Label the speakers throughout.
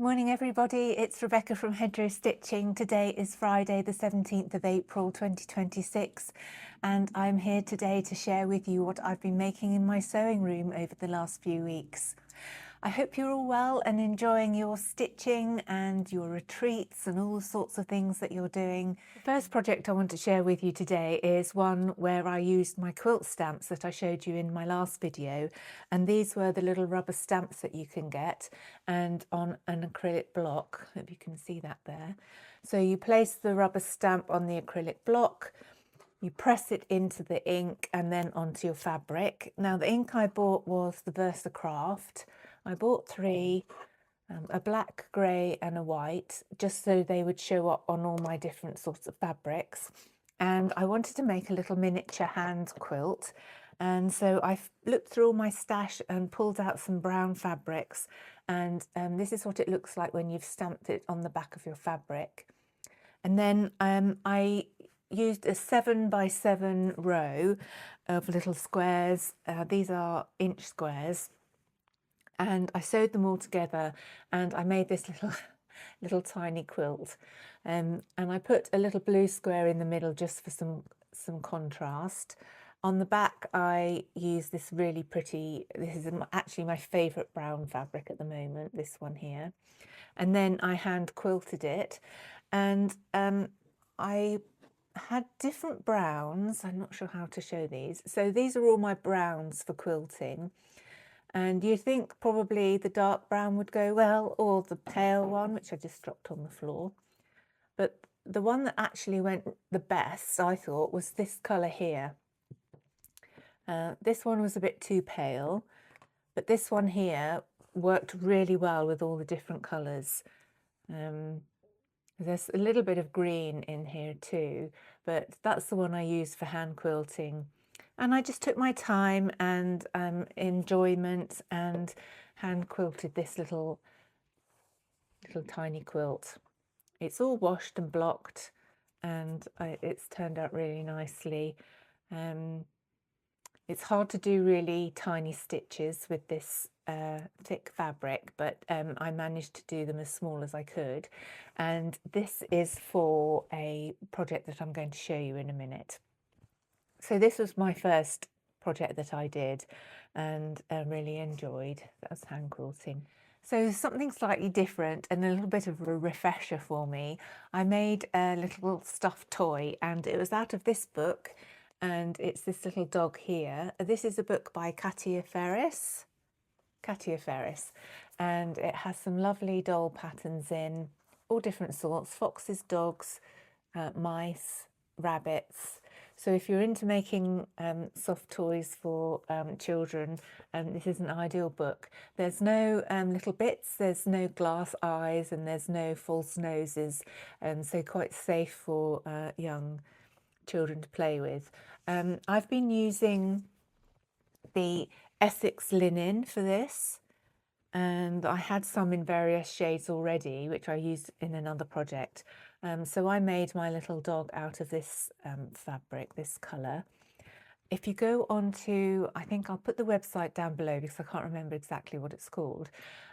Speaker 1: morning everybody, it's Rebecca from Hedgerow Stitching. Today is Friday the 17th of April 2026 and I'm here today to share with you what I've been making in my sewing room over the last few weeks. I hope you're all well and enjoying your stitching and your retreats and all sorts of things that you're doing. The first project I want to share with you today is one where I used my quilt stamps that I showed you in my last video, and these were the little rubber stamps that you can get and on an acrylic block. I hope you can see that there. So you place the rubber stamp on the acrylic block, you press it into the ink and then onto your fabric. Now the ink I bought was the Versacraft. I bought three, a black, grey and a white, just so they would show up on all my different sorts of fabrics. And I wanted to make a little miniature hand quilt. And so I looked through all my stash and pulled out some brown fabrics. And this is what it looks like when you've stamped it on the back of your fabric. And then I used a 7 by 7 row of little squares. These are inch squares. And I sewed them all together and I made this little tiny quilt. And I put a little blue square in the middle just for some contrast. On the back I used this really pretty, this is actually my favourite brown fabric at the moment, this one here. And then I hand quilted it, and I had different browns. I'm not sure how to show these. So these are all my browns for quilting. And you think probably the dark brown would go well, or the pale one, which I just dropped on the floor. But the one that actually went the best, I thought, was this colour here. This one was a bit too pale, but this one here worked really well with all the different colours. There's a little bit of green in here too, but that's the one I use for hand quilting. And I just took my time and enjoyment and hand quilted this little tiny quilt. It's all washed and blocked, and it's turned out really nicely. It's hard to do really tiny stitches with this thick fabric, but I managed to do them as small as I could. And this is for a project that I'm going to show you in a minute. So this was my first project that I did and really enjoyed. That was hand quilting. So something slightly different and a little bit of a refresher for me. I made a little stuffed toy, and it was out of this book, and it's this little dog here. This is a book by Katia Ferris, and it has some lovely doll patterns in, all different sorts: foxes, dogs, mice, rabbits. So if you're into making soft toys for children, this is an ideal book. There's no little bits, there's no glass eyes, and there's no false noses, so quite safe for young children to play with. I've been using the Essex linen for this, and I had some in various shades already, which I used in another project. So I made my little dog out of this fabric, this colour. If you go on to, I think I'll put the website down below because I can't remember exactly what it's called,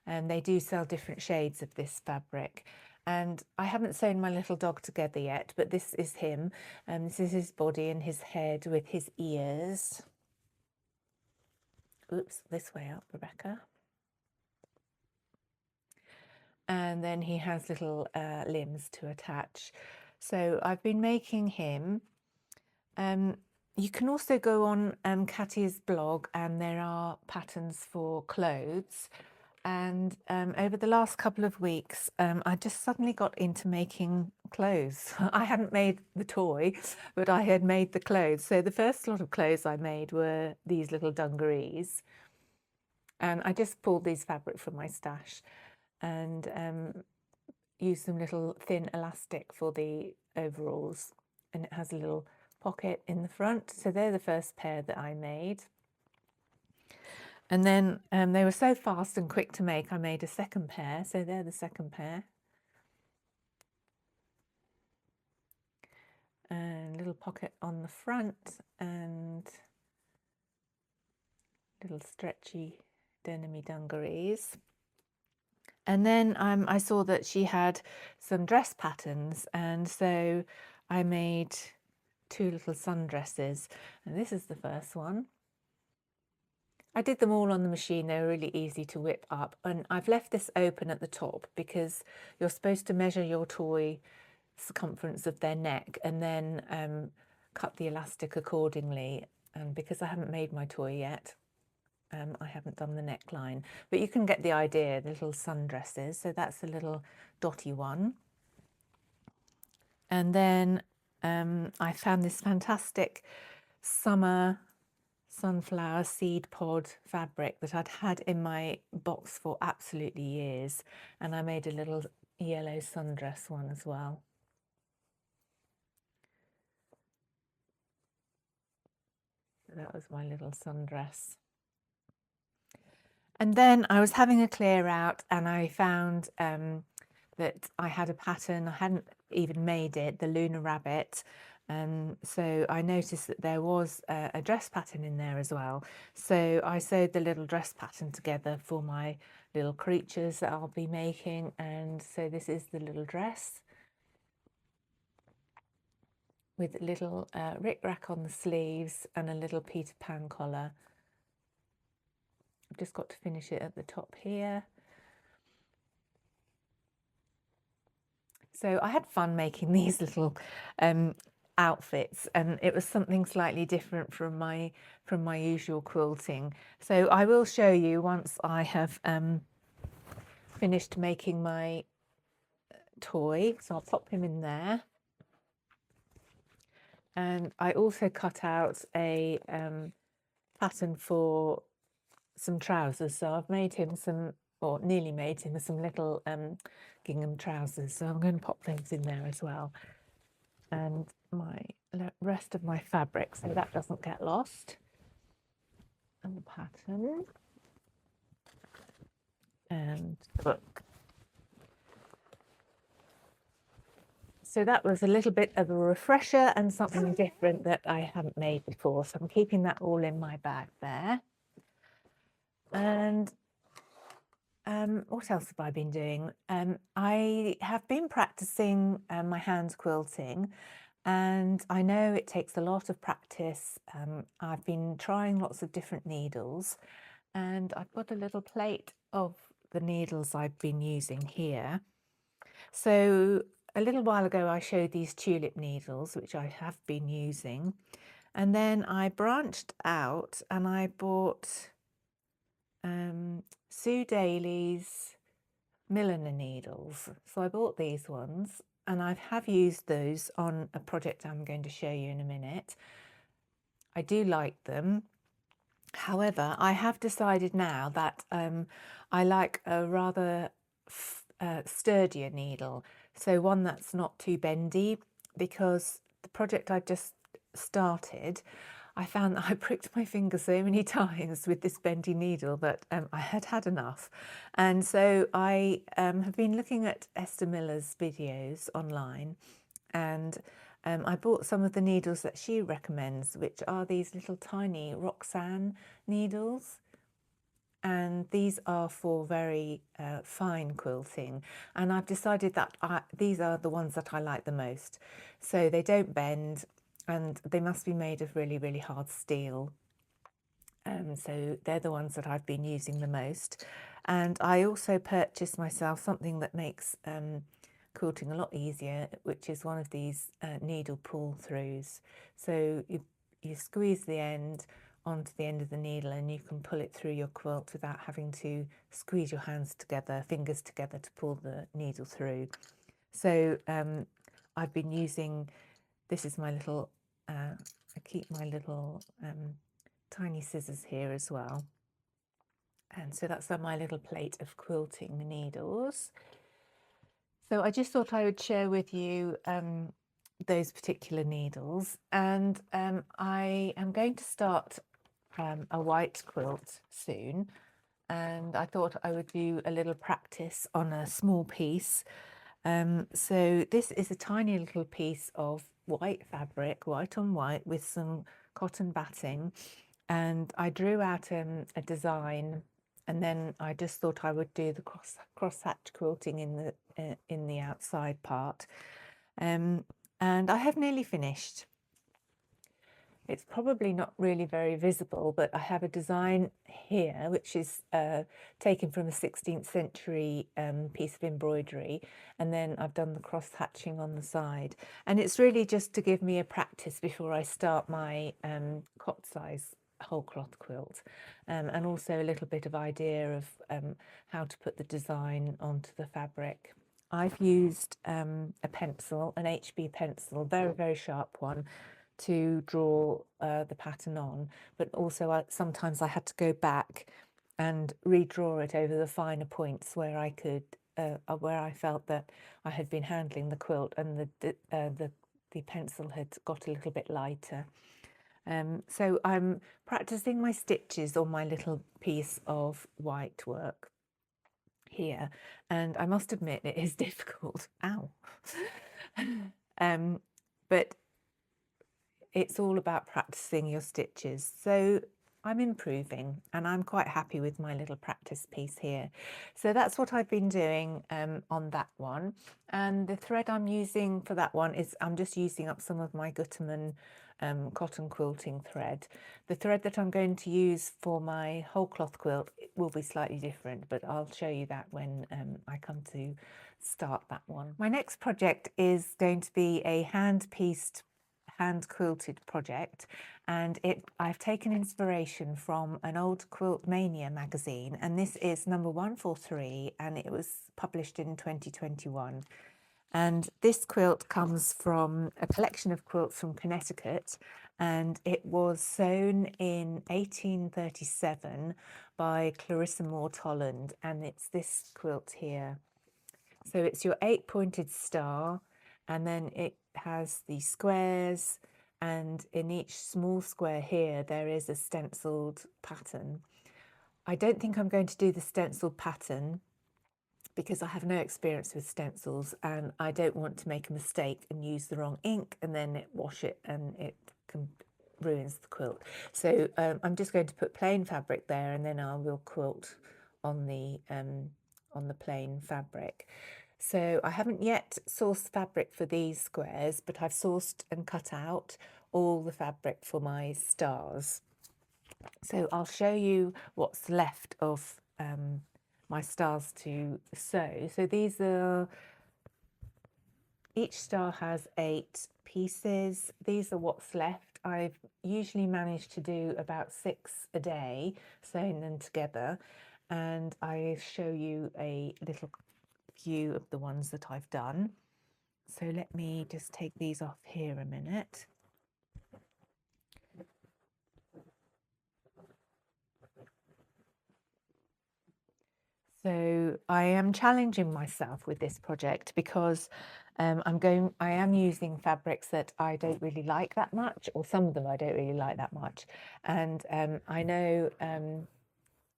Speaker 1: and they do sell different shades of this fabric. And I haven't sewn my little dog together yet, but this is him, and this is his body and his head with his ears. Oops, this way up, Rebecca. And then he has little limbs to attach. So I've been making him. You can also go on Katia's blog, and there are patterns for clothes. And over the last couple of weeks, I just suddenly got into making clothes. I hadn't made the toy, but I had made the clothes. So the first lot of clothes I made were these little dungarees. And I just pulled these fabric from my stash and use some little thin elastic for the overalls, and it has a little pocket in the front. So they're the first pair that I made, and then they were so fast and quick to make, I made a second pair. So they're the second pair, and little pocket on the front and little stretchy denim-y dungarees. And then I saw that she had some dress patterns, and so I made 2 little sundresses, and this is the first one. I did them all on the machine. They were really easy to whip up, and I've left this open at the top because you're supposed to measure your toy circumference of their neck and then cut the elastic accordingly. And because I haven't made my toy yet, I haven't done the neckline, but you can get the idea, the little sundresses. So that's a little dotty one. And then I found this fantastic summer sunflower seed pod fabric that I'd had in my box for absolutely years. And I made a little yellow sundress one as well. That was my little sundress. And then I was having a clear out and I found that I had a pattern. I hadn't even made it, the Lunar Rabbit. So I noticed that there was a dress pattern in there as well. So I sewed the little dress pattern together for my little creatures that I'll be making. And so this is the little dress with a little rick-rack on the sleeves and a little Peter Pan collar. I've just got to finish it at the top here. So I had fun making these little outfits, and it was something slightly different from my usual quilting. So I will show you once I have finished making my toy. So I'll pop him in there. And I also cut out a pattern for some trousers. So I've made him some, or nearly made him some little gingham trousers. So I'm going to pop those in there as well. And my rest of my fabric, so that doesn't get lost. And the pattern. And the book. So that was a little bit of a refresher and something different that I haven't made before. So I'm keeping that all in my bag there. And what else have I been doing? I have been practicing my hand quilting, and I know it takes a lot of practice. I've been trying lots of different needles, and I've got a little plate of the needles I've been using here. So a little while ago I showed these tulip needles, which I have been using, and then I branched out and I bought Sue Daly's milliner needles. So I bought these ones, and I have used those on a project I'm going to show you in a minute. I do like them. However, I have decided now that I like a rather sturdier needle, so one that's not too bendy, because the project I've just started, I found that I pricked my finger so many times with this bendy needle that I had had enough. And so I have been looking at Esther Miller's videos online, and I bought some of the needles that she recommends, which are these little tiny Roxanne needles. And these are for very fine quilting. And I've decided that these are the ones that I like the most. So they don't bend, and they must be made of really, really hard steel. So they're the ones that I've been using the most. And I also purchased myself something that makes quilting a lot easier, which is one of these needle pull throughs. So you squeeze the end onto the end of the needle, and you can pull it through your quilt without having to squeeze your hands together, fingers together, to pull the needle through. So I've been using, this is my little, I keep my little tiny scissors here as well. And so that's on my little plate of quilting needles. So I just thought I would share with you those particular needles. And I am going to start a white quilt soon. And I thought I would do a little practice on a small piece. So this is a tiny little piece of white fabric, white on white, with some cotton batting. And I drew out a design and then I just thought I would do the cross-hatch quilting in the outside part. And I have nearly finished. It's probably not really very visible, but I have a design here which is taken from a 16th century piece of embroidery, and then I've done the cross-hatching on the side. And it's really just to give me a practice before I start my cot size whole cloth quilt, and also a little bit of idea of how to put the design onto the fabric. I've used a pencil, an HB pencil, very, very sharp one, to draw the pattern on, but also sometimes I had to go back and redraw it over the finer points where I could, where I felt that I had been handling the quilt and the pencil had got a little bit lighter. So I'm practicing my stitches on my little piece of white work here, and I must admit it is difficult. Ow! But it's all about practicing your stitches. So I'm improving and I'm quite happy with my little practice piece here. So that's what I've been doing on that one. And the thread I'm using for that one is I'm just using up some of my Gutermann cotton quilting thread. The thread that I'm going to use for my whole cloth quilt will be slightly different, but I'll show you that when I come to start that one. My next project is going to be a hand-pieced, hand quilted project, and I've taken inspiration from an old Quilt Mania magazine, and this is number 143 and it was published in 2021. And this quilt comes from a collection of quilts from Connecticut, and it was sewn in 1837 by Clarissa Moore Tolland, and it's this quilt here. So it's your 8-pointed star, and then it has the squares, and in each small square here there is a stenciled pattern. I don't think I'm going to do the stenciled pattern because I have no experience with stencils and I don't want to make a mistake and use the wrong ink and then wash it and it ruins the quilt. So I'm just going to put plain fabric there, and then I will quilt on the plain fabric. So I haven't yet sourced fabric for these squares, but I've sourced and cut out all the fabric for my stars. So I'll show you what's left of my stars to sew. So these are, each star has 8 pieces. These are what's left. I've usually managed to do about 6 a day, sewing them together, and I show you a little view of the ones that I've done. So let me just take these off here a minute. So I am challenging myself with this project because I am using fabrics that I don't really like that much, or some of them I don't really like that much. And I know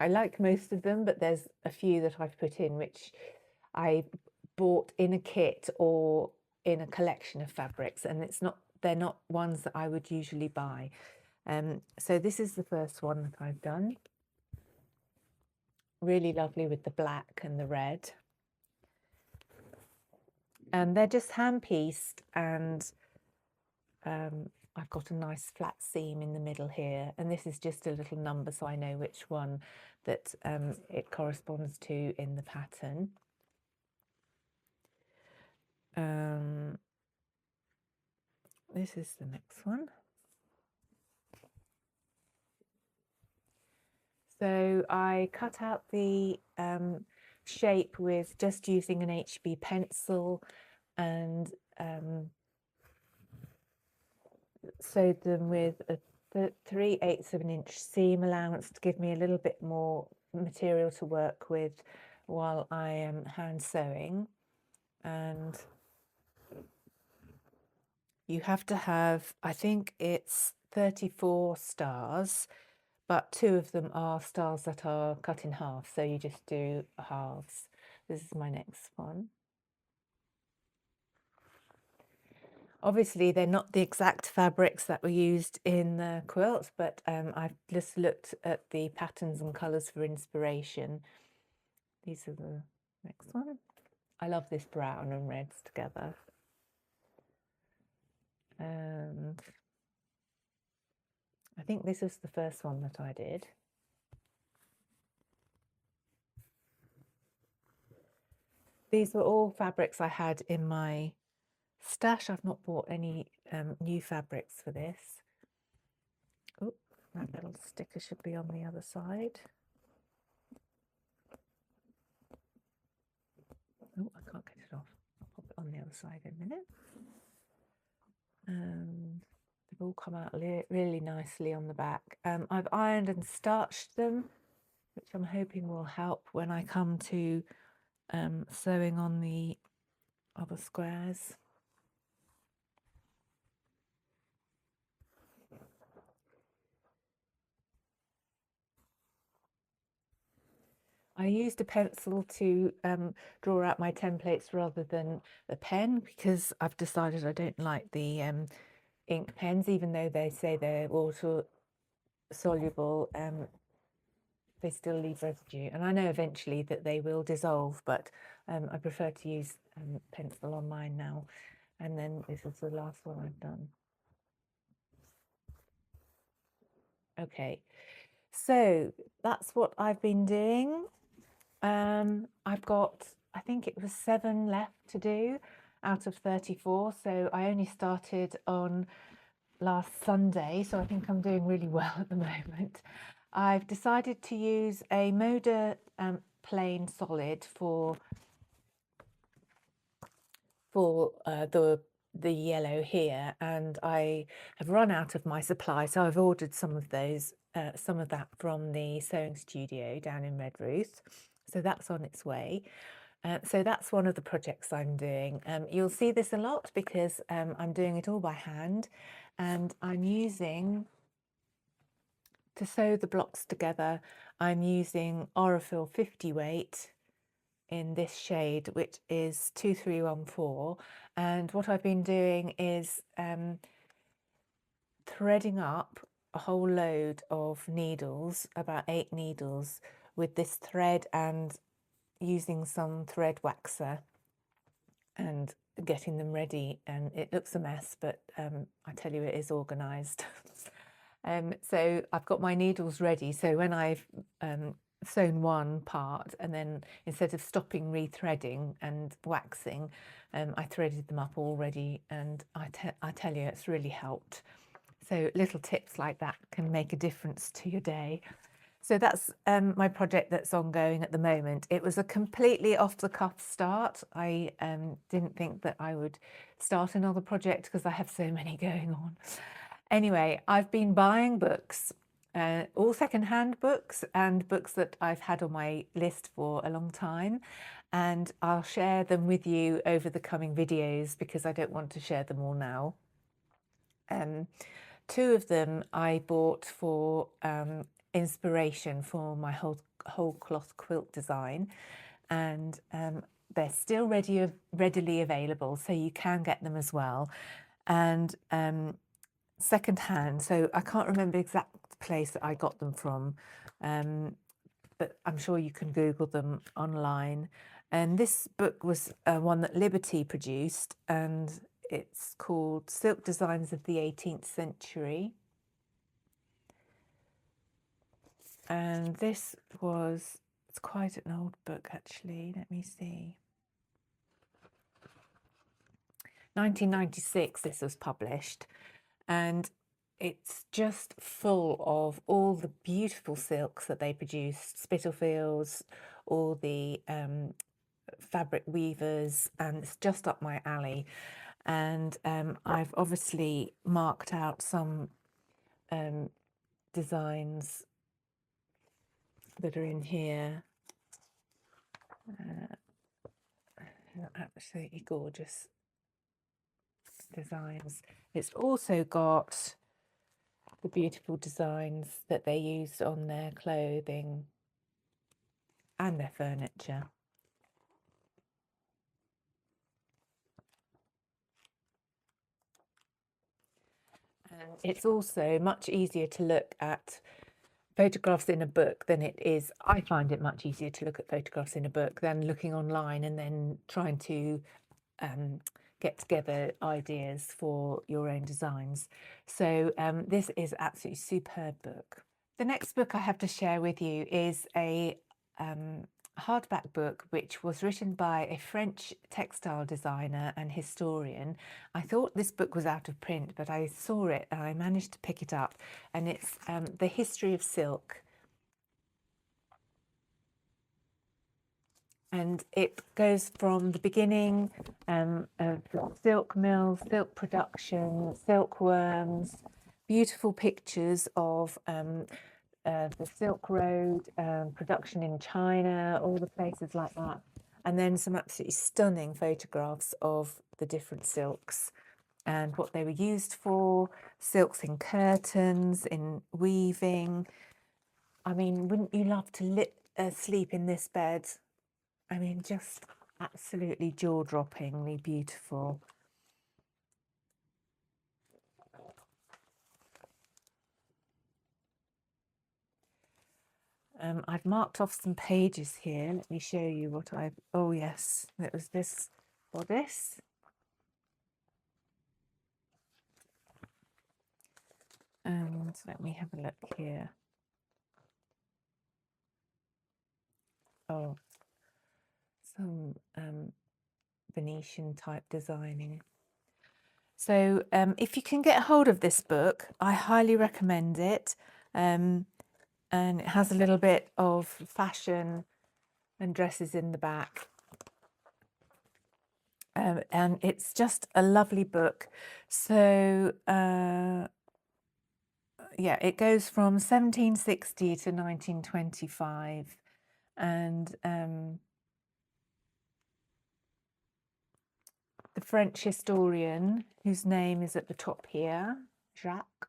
Speaker 1: I like most of them, but there's a few that I've put in which I bought in a kit or in a collection of fabrics, and they're not ones that I would usually buy. So this is the first one that I've done. Really lovely with the black and the red. And they're just hand pieced, and I've got a nice flat seam in the middle here, and this is just a little number so I know which one that it corresponds to in the pattern. This is the next one. So I cut out the shape with just using an HB pencil, and sewed them with a 3/8 of an inch seam allowance to give me a little bit more material to work with while I am hand sewing. And you have to have, I think it's 34 stars, but 2 of them are stars that are cut in half, so you just do halves. This is my next one. Obviously, they're not the exact fabrics that were used in the quilt, but I've just looked at the patterns and colours for inspiration. These are the next one. I love this brown and reds together. And I think this is the first one that I did. These were all fabrics I had in my stash. I've not bought any new fabrics for this. Oh, that little sticker should be on the other side. Oh, I can't get it off. I'll pop it on the other side in a minute. They've all come out really nicely on the back. I've ironed and starched them, which I'm hoping will help when I come to sewing on the other squares. I used a pencil to draw out my templates rather than the pen, because I've decided I don't like the ink pens, even though they say they're water soluble. They still leave residue, and I know eventually that they will dissolve, but I prefer to use pencil on mine now. And then this is the last one I've done. Okay, so that's what I've been doing. I've got, I think it was 7 left to do out of 34, so I only started on last Sunday, so I think I'm doing really well at the moment. I've decided to use a Moda plain solid for the yellow here, and I have run out of my supply, so I've ordered some of that from the sewing studio down in Redruth. So that's on its way. So that's one of the projects I'm doing. You'll see this a lot because I'm doing it all by hand, and I'm using, to sew the blocks together, I'm using Aurifil 50 weight in this shade, which is 2314. And what I've been doing is threading up a whole load of needles, about 8 needles, with this thread, and using some thread waxer and getting them ready. And it looks a mess, but I tell you, it is organised. So I've got my needles ready, so when I've sewn one part, and then instead of stopping rethreading and waxing, I threaded them up already, and I tell you, it's really helped. So little tips like that can make a difference to your day. So that's my project that's ongoing at the moment. It was a completely off-the-cuff start. I didn't think that I would start another project because I have so many going on. Anyway, I've been buying books, all second-hand books and books that I've had on my list for a long time, and I'll share them with you over the coming videos because I don't want to share them all now. 2 of them I bought for inspiration for my Wholecloth quilt design, and they're still readily available, so you can get them as well. And second hand, so I can't remember the exact place that I got them from, but I'm sure you can Google them online. And this book was one that Liberty produced, and it's called Silk Designs of the 18th Century. And this was, it's quite an old book actually, let me see. 1996 this was published, and it's just full of all the beautiful silks that they produced, Spitalfields, all the fabric weavers, and it's just up my alley. And I've obviously marked out some designs that are in here. Absolutely gorgeous designs. It's also got the beautiful designs that they used on their clothing and their furniture. And it's also much easier to look at photographs in a book than it is. I find it much easier to look at photographs in a book than looking online and then trying to get together ideas for your own designs. So this is absolutely superb book. The next book I have to share with you is a hardback book which was written by a French textile designer and historian. I thought this book was out of print, but I saw it and I managed to pick it up, and it's The History of Silk. And it goes from the beginning of silk mills, silk production, silkworms, beautiful pictures of the Silk Road, production in China, all the places like that. And then some absolutely stunning photographs of the different silks and what they were used for, silks in curtains, in weaving. I mean, wouldn't you love to sleep in this bed? I mean, just absolutely jaw-droppingly beautiful. I've marked off some pages here. Let me show you what I've... Oh, yes, it was this bodice. And let me have a look here. Oh, some Venetian type designing. So if you can get hold of this book, I highly recommend it. And it has a little bit of fashion and dresses in the back. And it's just a lovely book. So yeah, it goes from 1760 to 1925, and the French historian, whose name is at the top here, Jacques,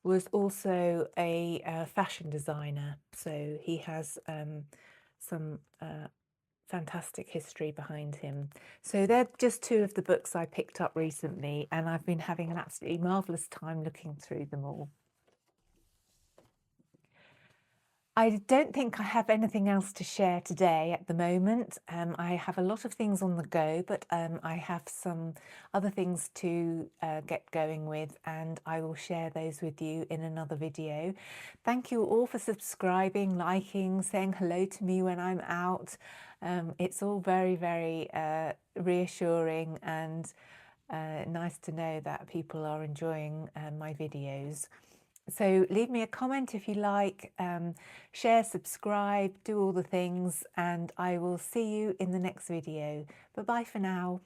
Speaker 1: was also a fashion designer. So he has some fantastic history behind him. So they're just two of the books I picked up recently, and I've been having an absolutely marvellous time looking through them all. I don't think I have anything else to share today at the moment. I have a lot of things on the go, but I have some other things to get going with, and I will share those with you in another video. Thank you all for subscribing, liking, saying hello to me when I'm out. It's all very, very reassuring and nice to know that people are enjoying my videos. So leave me a comment if you like, share, subscribe, do all the things, and I will see you in the next video. Bye-bye for now.